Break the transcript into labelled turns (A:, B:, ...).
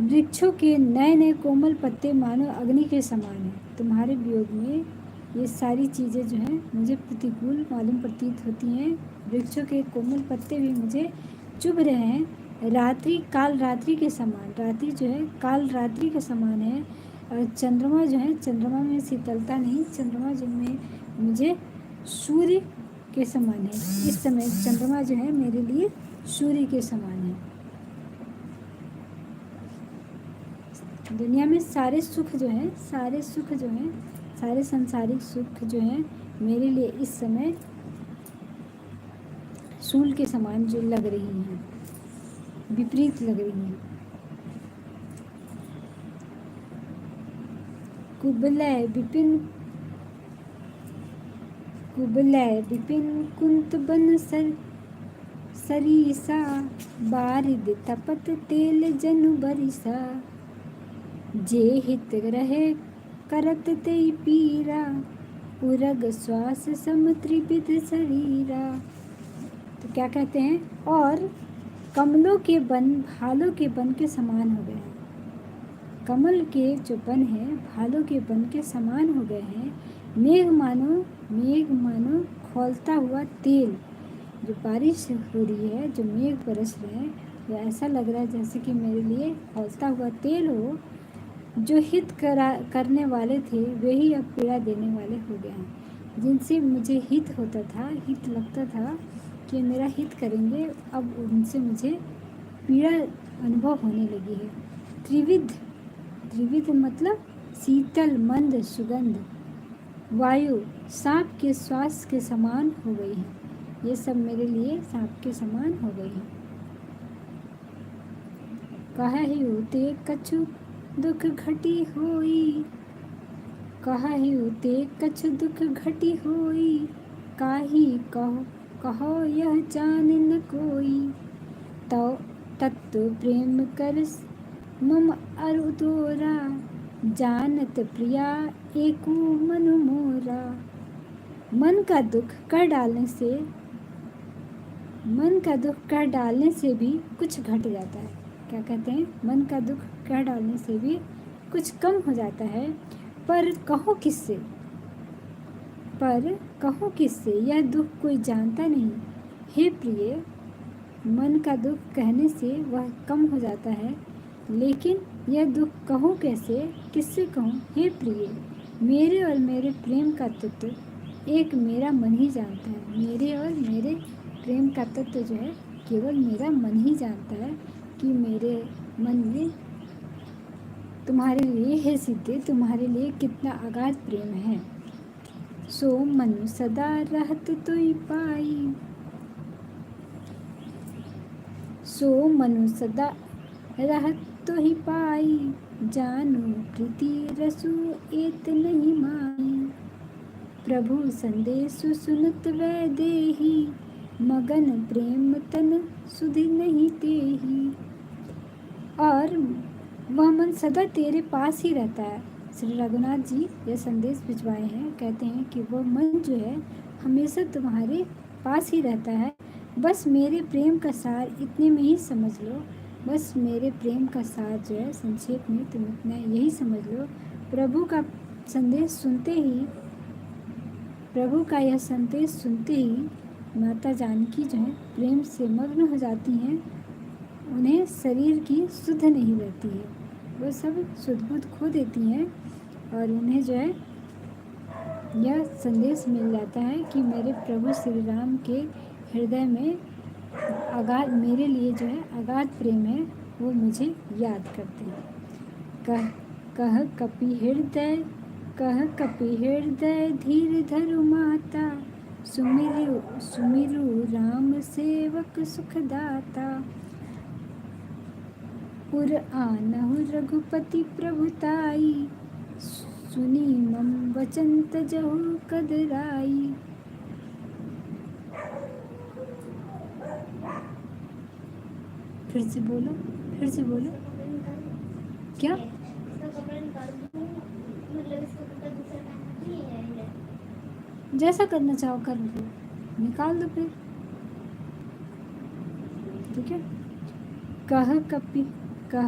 A: वृक्षों के नए नए कोमल पत्ते मानो अग्नि के समान हैं। तुम्हारे वियोग में ये सारी चीज़ें जो हैं मुझे प्रतिकूल मालूम प्रतीत होती हैं। वृक्षों के कोमल पत्ते भी मुझे चुभ रहे हैं। रात्रि काल रात्रि के समान, रात्रि जो है काल रात्रि के समान है। और चंद्रमा जो है, चंद्रमा में शीतलता नहीं, चंद्रमा जो में मुझे सूर्य के समान है। इस समय चंद्रमा जो है मेरे लिए सूर्य के समान है। दुनिया में सारे सुख जो हैं, सारे सुख जो हैं, सारे संसारिक सुख जो हैं मेरे लिए इस समय सूल के समान जो लग रही हैं, विपरीत लग रही हैं। कुबलय विपिन कुंत बन सरीसा, बारिद तपत तेल जनु बरिसा, जे हित रहे करत ते पीरा, उरग श्वास सम त्रिविध शरीरा। तो क्या कहते हैं, और कमलों के बन भालों के बन के समान हो गए हैं। कमल के जो बन है भालों के बन के समान हो गए हैं। मेघ मानो खौलता हुआ तेल। जो बारिश हो रही है, जो मेघ बरस रहे हैं, वो ऐसा लग रहा है जैसे कि मेरे लिए खौलता हुआ तेल हो। जो हित करने वाले थे वही अब पीड़ा देने वाले हो गए हैं। जिनसे मुझे हित होता था, हित लगता था कि मेरा हित करेंगे, अब उनसे मुझे पीड़ा अनुभव होने लगी है। त्रिविध मतलब शीतल मंद सुगंध वायु सांप के श्वास के समान हो गई है। ये सब मेरे लिए सांप के समान हो गई है। कहि उते कछु दुख घटी होई, कहि उते कछु दुख घटी होई, काही कहो यह जान न कोई, तो तत्व प्रेम कर मम अरु तोरा, जानत प्रिया एको मनु मोरा। मन का दुख कर डालने से भी कुछ घट जाता है। क्या कहते हैं, मन का दुख कर डालने से भी कुछ कम हो जाता है। पर कहो किससे यह दुख कोई जानता नहीं। हे प्रिय, मन का दुख कहने से वह कम हो जाता है, लेकिन यह दुख कहूँ कैसे, किससे कहूँ। हे प्रिय, मेरे और मेरे प्रेम का तत्व एक मेरा मन ही जानता है। मेरे और मेरे प्रेम का तत्व जो है केवल मेरा मन ही जानता है कि मेरे मन में तुम्हारे लिए, हे सीते, तुम्हारे लिए कितना अगाध प्रेम है। सो मनु सदा रहत तुई पाई, सो मनु सदा रहत तुही पाई, जानू प्रीति रसु एत नहीं माई। प्रभु संदेश सुनत वै देही, मगन प्रेम तन सुधि नहीं तेही। और वह मन सदा तेरे पास ही रहता है। श्री रघुनाथ जी यह संदेश भिजवाए हैं। कहते हैं कि वह मन जो है हमेशा तुम्हारे पास ही रहता है। बस मेरे प्रेम का सार इतने में ही समझ लो। बस मेरे प्रेम का सार जो है संक्षेप में तुम इतना यही समझ लो। प्रभु का यह संदेश सुनते ही माता जानकी जो है प्रेम से मग्न हो जाती हैं। उन्हें शरीर की सुध नहीं रहती है, वो सब सुध बुध खो देती हैं और उन्हें जो है यह संदेश मिल जाता है कि मेरे प्रभु श्री राम के हृदय में अगाध, मेरे लिए जो है अगाध प्रेम है, वो मुझे याद करते हैं। कह कपि हृदय धीर धरु माता, सुमिरु राम सेवक सुखदाता। पुर आनहु रघुपति प्रभुताई, सुनी मम वचन तजहु कदराई। फिर से बोलो क्या? जैसा करना चाहो कर लो, निकाल दो फिर, ठीक है। कह